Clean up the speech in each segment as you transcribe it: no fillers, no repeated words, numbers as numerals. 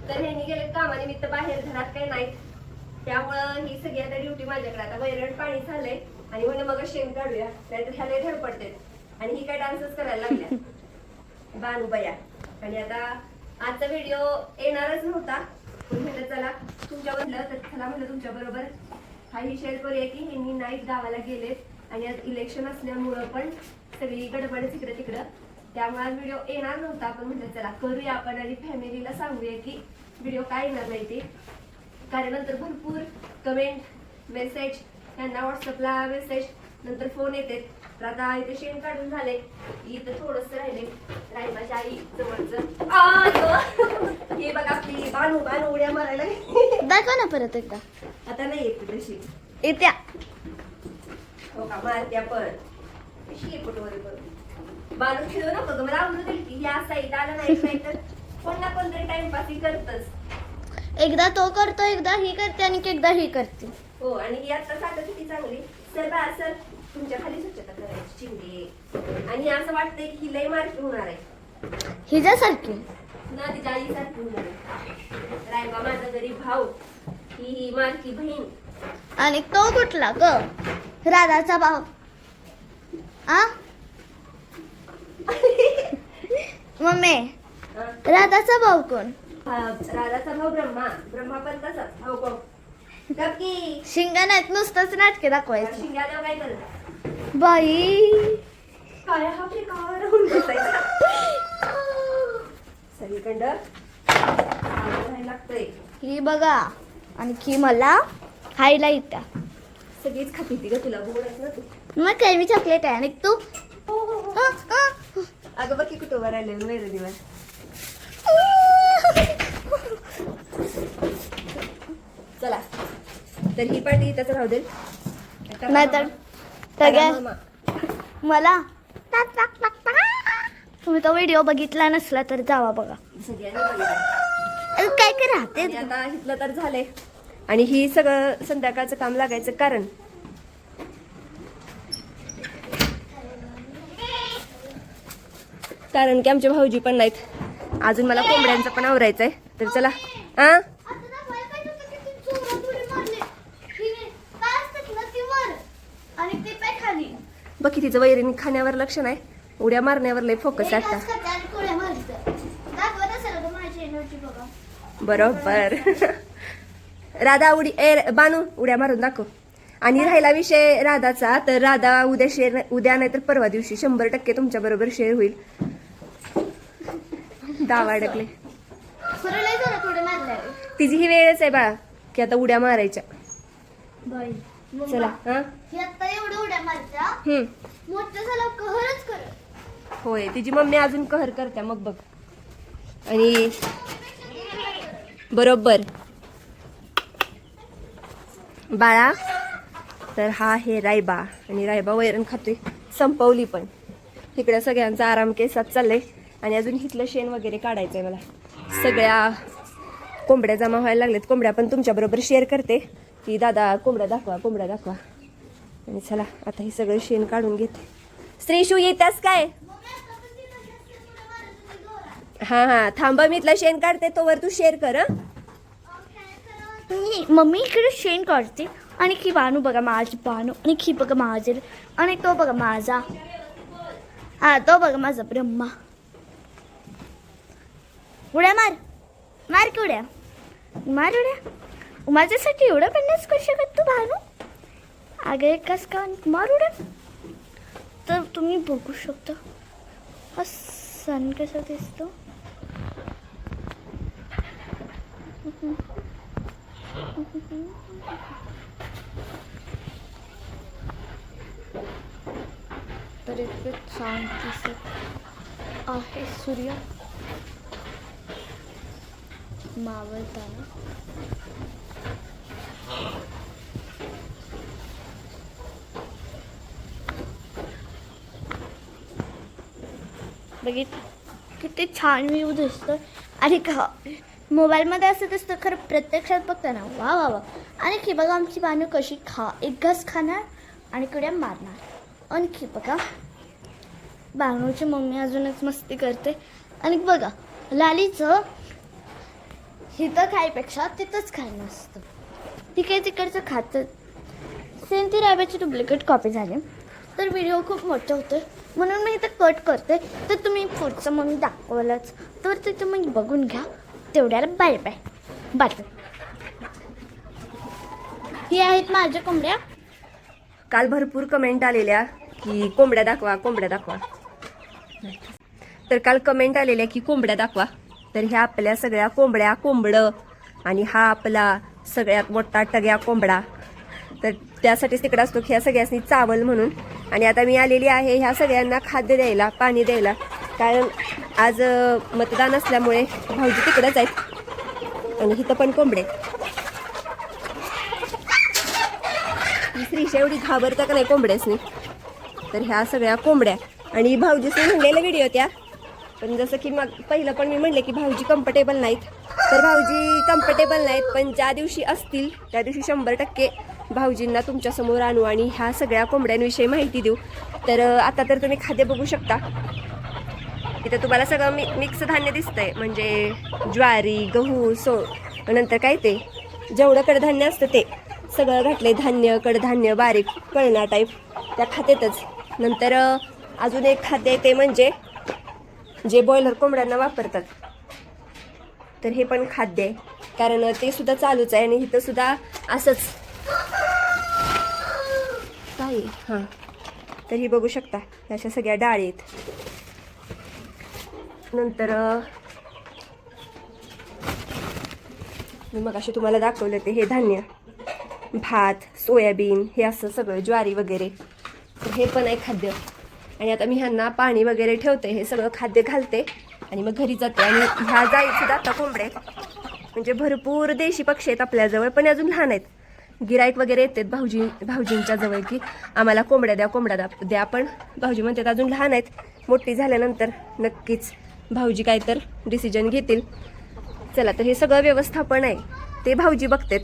तर ह्यांनी गेले कामानिमित्त बाहेर, घरात काही नाही, त्यामुळं ही सगळी आता ड्युटी माझ्याकडे. आता वैरण पाणी झालंय आणि म्हणे मग शेण काढूया, नाहीतर ह्याला धडपडते. आणि ही काय डान्सच करायला लागल्या बानूबाया. आणि आता आजचा व्हिडिओ येणारच नव्हता, पण म्हणलं चला तुमच्या म्हणलं तर चला म्हणलं तुमच्या बरोबर काही शेअर करूया की ह्यांनी नाईट गावाला गेलेत आणि आज इलेक्शन असल्यामुळं पण सगळी गडबड इकडे तिकडं, त्यामुळे आज व्हिडिओ येणार नव्हता. पण म्हटलं चला करूया आपण आणि फॅमिलीला सांगूया की व्हिडिओ काय येणार नाही ते. कारण नंतर भरपूर कमेंट मेसेज, त्यांना व्हॉट्सअपला मेसेज, नंतर फोन येते. तर आता इथे शेण काढून झाले, इथं थोडंसं राहिले रायबाच्या आई जवळचं. हे बघा आपली बानू बानू उड्या मारायला दाखवा ना परत एकदा. आता नाही येते तशी, येत्या. हो का, मारत्या पण कशी आहे फोटोवर करून. बानू खेळू नको ग, मला आवडून दिली की या साईड आला नाही तर कोण ना कोणतरी टाइमपास ही करतच. एकदा तो करतो, एकदा ही करते आणि एकदा ही करते. हो, आणि ही आता साठं किती चांगली. सर बा सर तुमच्या खाली स्वच्छता करायची चिंडी. आणि असं वाटतंय की ही लय मार्की होणार आहे हिच्यासारखी ना, तिच्या आईसारखी होणार आहे. रायबा माझा गरीब भाऊ, ही मार्की बहीण. आणि तो कुठला ग? राधाचा भाव. आ मम्मी, हा? राधाचा भाऊ कोण? राधाचा भाऊ ब्रह्मा. ब्रह्मा पण तसाच भाऊ भाऊ. नक्की शिंगा नाहीत, नुसतंच नाटके दाखवायची. शिंगाला काय करत बाई. काय हा प्रकार होऊन बसायचा सगळीकडं लागतंय. ही बघा, आणि ही मला खायला येत्या. सगळीच खाती ती ग, तुला बोलायच ना तू. मग काय, मी चॉकलेट आहे आणि तू. अगं बघ की कुठं वर आले वैर दिवस. चला तर ही पार्टी इथंच राहू दे, नाहीतर सगळ्या मला तुम्ही तो व्हिडिओ बघितला नसला तर जावा बघा. सगळ्यांनी बघितलं. काय काय राहते. आणि आता इथलं तर झालंय आणि ही सगळं संध्याकाळचं काम लागायचं कारण की आमचे भाऊजी पण नाहीत. अजून मला कोंबड्यांचं पण आवरायचंय. तर चला हा बघ तिचं वैरीने खाण्यावर लक्ष नाही, उड्या मारण्यावर लय फोकस आहे आता. बरोबर. राधा बानू उड्या मारून दाखव. आणि राहिला विषय राधाचा, तर राधा उद्या नाही तर परवा दिवशी 100% तुमच्या बरोबर शेअर होईल. दावा अडकले. तिची ही वेळच आहे बाळा की आता उड्या मारायच्या. चला हा होय, तिची मम्मी अजून कहर करते मग बघ. आणि बरोबर बाळा, तर हा आहे रायबा आणि रायबा वैरण खातोय. संपवली पण. इकडे सगळ्यांचा आराम केसात चाललंय आणि अजून इथलं शेण वगैरे काढायचंय मला. सगळ्या कोंबड्या जमा व्हायला लागलेत. कोंबड्या पण तुमच्या बरोबर शेअर करते की दादा कोंबड्या दाखवा कोंबड्या दाखवा. आणि चला आता हे सगळं शेण काढून घेते. श्रीशू येतास काय? हा हा थांबा, मी इथलं शेण काढते तोवर तू शेअर कर. मम्मी इकडे शेण काढते आणि ही बानू बघा माझी बानू, आणि ही बघा माझे, आणि तो बघा माझा, हा तो बघा माझा ब्रह्मा. उड्या मार मार की उड्या मार उड्या. माझ्यासाठी एवढं पण नाहीच करू शकत तू बानू. अगं कस का मार उड्या. तर तुम्ही बघू शकता हा सन कसा दिसतो. तर इतकं छान दिसत आहे सूर्य मावळताना. बघित किती छान व्ह्यू दिसतो. आणि मोबाईलमध्ये असं दिसतं, खरं प्रत्यक्षात बघताना वा वा वा. आणि की बघा आमची बानू कशी एक घास खाणार आणि कुड्या मारणार. आणखी बघा बानूची मम्मी अजूनच मस्ती करते. आणि बघा लालीचं इथं खायपेक्षा तिथंच खायला असतं. ठीक आहे, तिकडचं खातं. सेम ती राब्याची डुप्लिकेट कॉपी झाली. तर व्हिडिओ खूप मोठा होतो म्हणून मी इथं कट करते. तर तुम्ही पुढचं मग मी दाखवलंच तर तिथं मग बघून घ्या. तेवढ्याला बाय बाय बाय. ही आहेत माझ्या कोंबड्या. काल भरपूर कमेंट आलेल्या की कोंबड्या दाखवा, कोंबड्या दाखवा. तर काल कमेंट आलेल्या की कोंबड्या दाखवा. तर ह्या आपल्या सगळ्या कोंबड्या, कोंबडं आणि हा आपला सगळ्यात मोठा टग्या कोंबडा. तर त्यासाठीच तिकडे असतो ह्या सगळ्यांनी चावल म्हणून. आणि आता मी आलेली आहे ह्या सगळ्यांना खाद्य द्यायला, पाणी द्यायला. कारण आज मतदान असल्यामुळे भाऊजी तिकडेच आहेत आणि इथं पण कोंबडे. श्रीशा एवढी घाबरता का नाही कोंबड्यासनी. तर ह्या सगळ्या कोंबड्या आणि भाऊजीसनी म्हणलेले व्हिडिओ त्या. पण जसं की मग पहिलं पण मी म्हणले की भाऊजी कम्फर्टेबल नाहीत. तर भाऊजी कम्फर्टेबल नाहीत, पण ज्या दिवशी असतील त्या दिवशी 100% भाऊजींना तुमच्यासमोर आणू आणि ह्या सगळ्या कोंबड्यांविषयी माहिती देऊ. तर आता तर तुम्ही खाद्य बघू शकता. इथं तुम्हाला सगळं मिक्स धान्य दिसतंय. म्हणजे ज्वारी, गहू, नंतर काय ते जेवढं कडधान्य असतं ते सगळं घातलंय. धान्य, कडधान्य, बारीक कळणा टाईप त्या खात्यातच. नंतर अजून एक खाद्य आहे ते म्हणजे जे बॉयलर कोंबड्यांना वापरतात. तर हे पण खाद्य आहे, कारण ते सुद्धा चालूच आहे. आणि इथं सुद्धा असंच काय हां. तर ही बघू शकता अशा सगळ्या डाळी आहेत. नंतर मी मग असे तुम्हाला दाखवलं ते हे धान्य, भात, सोयाबीन, हे असं सगळं ज्वारी वगैरे. तर हे पण आहे खाद्य. आणि आता मी ह्यांना पाणी वगैरे ठेवते, हे सगळं खाद्य घालते आणि मग घरी जाते. आणि ह्या जाईल सुद्धा आता कोंबडे. म्हणजे भरपूर देशी पक्षी आहेत आपल्याजवळ, पण अजून लहान आहेत. गिराईक वगैरे येतात भाऊजींच्या जवळ की आम्हाला कोंबड्या द्या, कोंबड्या द्या. पण भाऊजी म्हणतात अजून लहान आहेत, मोठी झाल्यानंतर नक्कीच भाऊजी काय तर डिसिजन घेतील. चला, तर हे सगळं व्यवस्थापन आहे ते भाऊजी बघतात.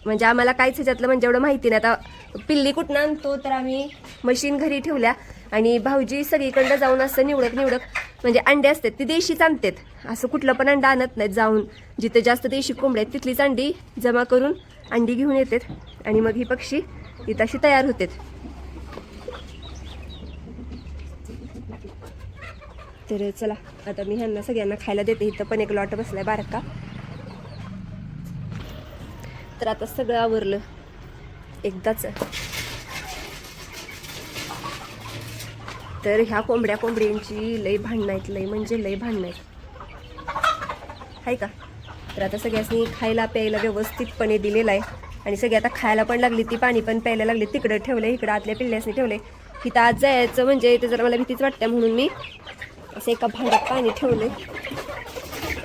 म्हणजे आम्हाला काहीच ह्याच्यातलं म्हणजे एवढं माहिती नाही. आता पिल्ली कुठनं आणतो तर आम्ही मशीन घरी ठेवल्या आणि भाऊजी सगळीकडं जाऊन असं निवडक म्हणजे अंडे असतात ती देशीच आणतात. असं कुठलं पण अंडा आणत नाहीत. जाऊन जिथे जास्त देशी कोंबड्या आहेत तिथलीच अंडी जमा करून अंडी घेऊन येतात आणि मग ही पक्षी इथं अशी तयार होतात. तर चला, आता मी ह्यांना सगळ्यांना खायला देते. इथं पण एक लॉट बसलाय बारका. तर आता सगळं आवरलं एकदाच. तर ह्या कोंबड्यांची लई भांडणं आहेत, लई म्हणजे लई भांडणं आहेत, हाय का. तर आता सगळ्यांनी खायला प्यायला व्यवस्थितपणे दिलेलं आहे. आणि सगळी आता खायला पण लागली, ती पाणी पण प्यायला लागली. तिकडं ठेवलं, इकडं आतल्या पिल्ल्यासनी ठेवले. इथं आज जायचं म्हणजे ते जरा मला भीतीच वाटते म्हणून मी असं एका भांड्यात पाणी ठेवलंय.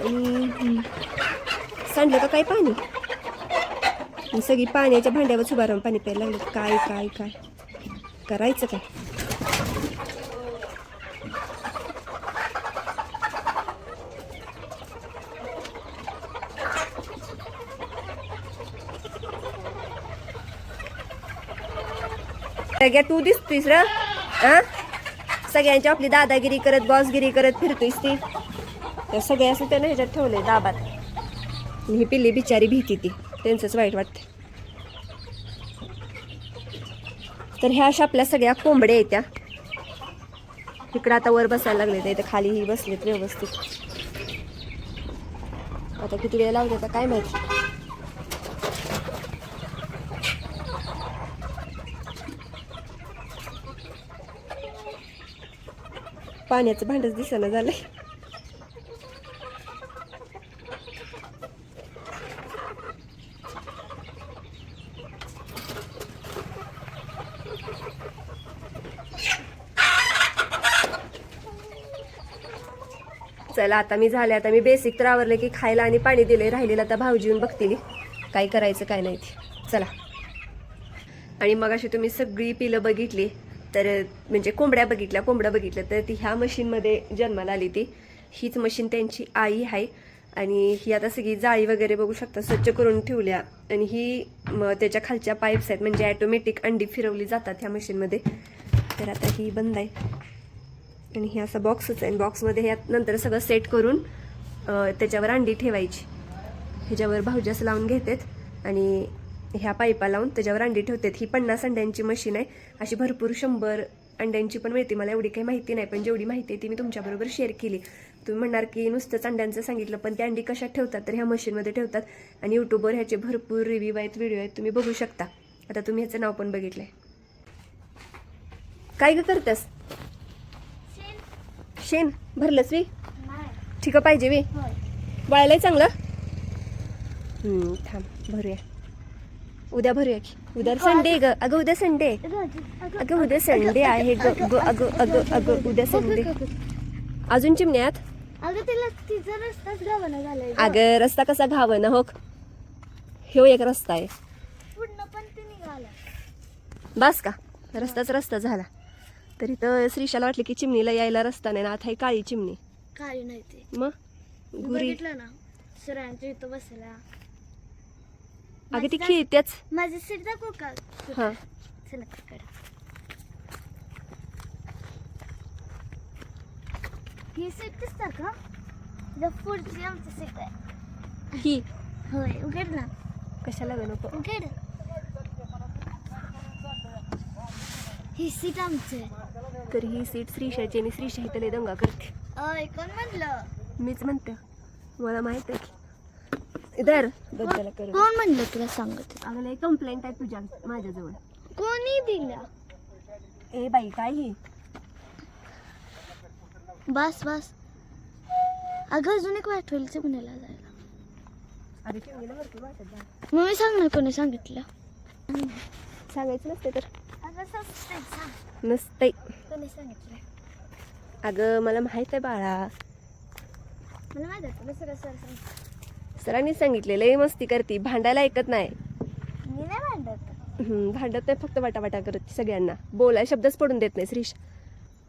आणि सांडलं का काय पाणी, सगळी पाण्याच्या भांड्यावर उभा राहून पाणी प्यायला लागलं. काय काय काय करायचं काय. सगळ्या तू दिसतोयस र, सगळ्यांची आपली दादागिरी करत, बॉसगिरी करत फिरतोयस ती. त्या सगळ्या त्यानं ह्याच्यात ठेवले दाबात. ही पिल्ली बिचारी भीती, ती त्यांचंच वाईट वाटते. तर ह्या अशा आपल्या सगळ्या कोंबड्या आहेत त्या. इकडं आता वर बसायला लागले, इथे खाली ही बसलेत व्यवस्थित. आता किती वेळ लावते आता काय माहिती. पाण्याचं भांडच दिसेना झालंय. चला, आता मी झाले. आता मी बेसिक तर आवरले की खायला आणि पाणी दिले. राहिलेलं आता भाऊजी येऊन बघतील काय करायचं काय नाही ते. चला. आणि मग अशी तुम्ही सगळी पिलं बघितली, तर म्हणजे कोंबड्या बघितल्या तर ती ह्या मशीनमध्ये जन्माला आली. हीच मशीन त्यांची आई आहे. आणि ही आता सगळी जाळी वगैरे बघू शकता स्वच्छ करून ठेवल्या. आणि ही त्याच्या खालच्या पाईप्स आहेत, म्हणजे ॲटोमॅटिक अंडी फिरवली जातात ह्या मशीनमध्ये. तर आता ही बंद आहे आणि ही असा बॉक्सच आहे. बॉक्समध्ये ह्यात नंतर सगळं सेट करून त्याच्यावर अंडी ठेवायची. ह्याच्यावर भाऊजास लावून घेतात आणि ह्या पाईपा लावून त्याच्यावर अंडी ठेवतात. ही 50 अंड्यांची मशीन आहे. अशी भरपूर 100 अंड्यांची पण मिळते. मला एवढी काही माहिती नाही, पण जेवढी माहिती आहे ती मी तुमच्याबरोबर शेअर केली. तुम्ही म्हणणार की नुसतंच अंड्यांचं सांगितलं, पण त्या अंडी कशात ठेवतात तर ह्या मशीनमध्ये ठेवतात. आणि यूट्यूबवर ह्याचे भरपूर रिव्ह्यू आहेत, व्हिडिओ आहेत, तुम्ही बघू शकता. आता तुम्ही ह्याचं नाव पण बघितलंय. काय ग करतेस? शेण भरलंस वी? ठीक पाहिजे वी? वळायलाय चांगलं. थांब भरूया, उद्या भरूया की. उद्या संडे ग. अगं उद्या संडे. अगं उद्या संडे आहे ग. अगं अगं अगं उद्या संडे. अजून चिमण्यात. अगं तिला तिचा रस्ताच गावाला झालाय. अगं रस्ता कसा घावना हो. ह्यो एक रस्ता आहे. पूर्ण पण ते निघाला. बस का रस्ताच रस्ता झाला. तरी तर श्रीशाला वाटलं की चिमणीला यायला रस्ता नाही ना. आता ही काळी चिमणी. काही नाही ते. मग गुरी. बघितलं ना सरांच्या इथं बसला. अगं ती खेळत्याच. माझी सीट दाखव का? हा चला तिकडे. ही सीट दिसता का? तिला पुढची आमची सीट आहे. ही होय उघड ना. कशाला ग नको. उघड. ही सीट आमची आहे. तर ही सीट श्रीशाची आणि श्रीशा इथं लय दंगा करते. कोण म्हणलं? मीच म्हणते, मला माहित आहे की. इधर बद्दल कर. कोण म्हणलं तुला सांगते? अगं लय कंप्लेंट आहे तुझ्या माझ्याजवळ. कोणी दिला? ए बाई काय ही? बस बस. अगं अजून एक वाटवेलचं पुण्याला जायला. अरे चिमणीला भरपूर वाटत जा. मग मी सांगणार कोणी सांगितलं? सांगायचं नसते तर. अगं सांग. नसते. कोणी सांगितलं? अगं मला माहित आहे बाळा. मला माहित आहे तुला सगळं सर सांग. सरांनी सांगितले लय मस्ती करती, भांडायला ऐकत नाही. मी नाही भांडत. भांडत नाही, फक्त वाटावाटा करत सगळ्यांना. बोलाय शब्दच पडून देत नाही श्रीश.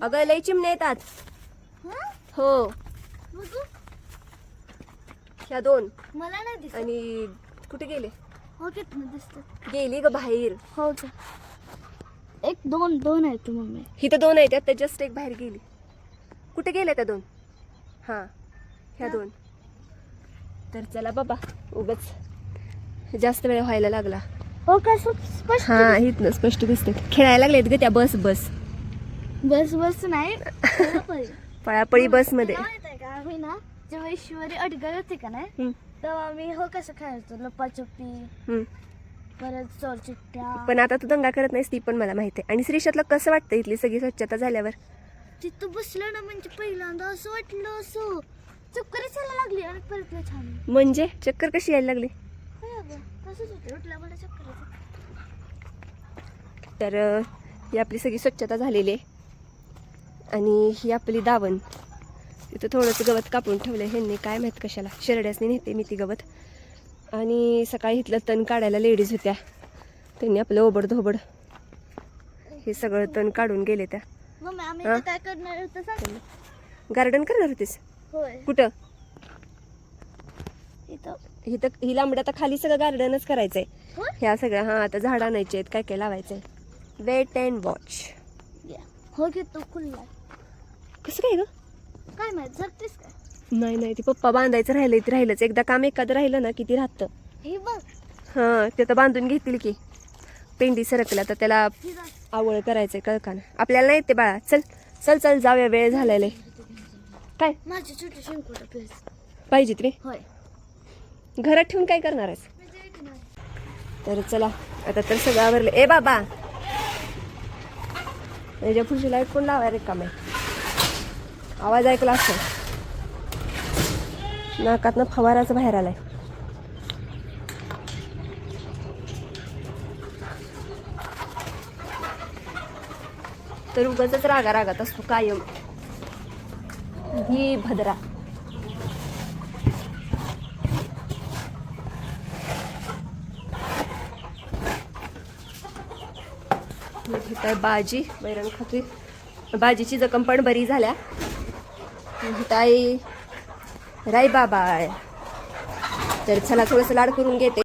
अगं लय चिमण्या येतात. हो बघू. ह्या 2 मला नाही दिसत. आणि कुठे गेले? हो किती दिसत. गेली ग बाहेर. हो का? एक दोन आहे तू मम्मी. ही तर 2 आहेत, त्यात जस्ट एक बाहेर गेली. कुठे गेल्या त्या 2? हा ह्या 2. तर चला बाबा, उगाच जास्त वेळ व्हायला लागला. हो का? स्पष्ट. हा इथनं स्पष्ट दिसते. खेळायला लागलेत ग त्या बस बस नाही. पळापळी बस मध्ये. माहित आहे का आम्ही ना जेव्हा ईश्वरी अडगळ होती का नाही तेव्हा आम्ही हो कसं खायचो लपाछपी परत चोर चिट्ट्या. पण आता तू दंगा करत नाहीस ती पण मला माहिती आहे. आणि श्रीशातला कसं वाटतं इथली सगळी स्वच्छता झाल्यावर? तिथं बसलं ना म्हणजे पहिल्यांदा असं वाटलं असं चक्करच यायला लागली आणि परत लय छान. म्हणजे चक्कर कशी यायला लागली? तसंच होतं उठल्या मला चक्कर. तर ही आपली सगळी स्वच्छता झालेली आहे. आणि ही आपली दावण. तिथं थोडंसं गवत कापून ठेवलं ह्यांनी, काय माहीत कशाला. शेरड्यासनी नेते मी ती गवत. आणि सकाळी इथलं तण काढायला लेडीज होत्या, त्यांनी आपलं ओबड धोबड हे सगळं तण काढून गेले. त्या मम्मी आम्ही इथं काय करणार होतं सांग. गार्डन करणार होतीस? होय कुठं? इथं. इथं ही लांबड्या आता खाली सगळं गार्डनच करायचंय. होय? ह्या सगळ्या हा आता झाड आणायचे आहेत, काय काय लावायचंय. Weight and watch. हो की तू खुल्ला. कसं काय ग? काय माहित जगतेस काय? नाही नाही, ते पप्पा बांधायचं राहिलं ते राहिलंच. एकदा काम एखादं राहिलं ना किती राहतं. हे बघ. हां ते तर बांधून घेतील की. पेंडी सरकला तर त्याला हे बघ. आवळ करायचंय कळकानं. आपल्याला नाही येते बाळा. चल चल चल जाऊया, वेळ झालेला आहे. काय माझी छोटी शिंकुट प्लीज. पाहिजेत रे? होय. घरात ठेवून काय करणार आहेस? तर चला आता तर सगळं आवरलं. ए बाबा याच्या पुढची लाईट कोण लावाय रे काम आहे? आवाज ऐकला असतो. नाकातनं फवाराच बाहेर आलाय. तर उगाचच रागात असतो कायम ही भद्रा. काय बाजी वैरण खातोय. बाजीची जखम पण बरी झाल्या. ताई राई बाबा. तर चला थोडंसं लाड करून घेते.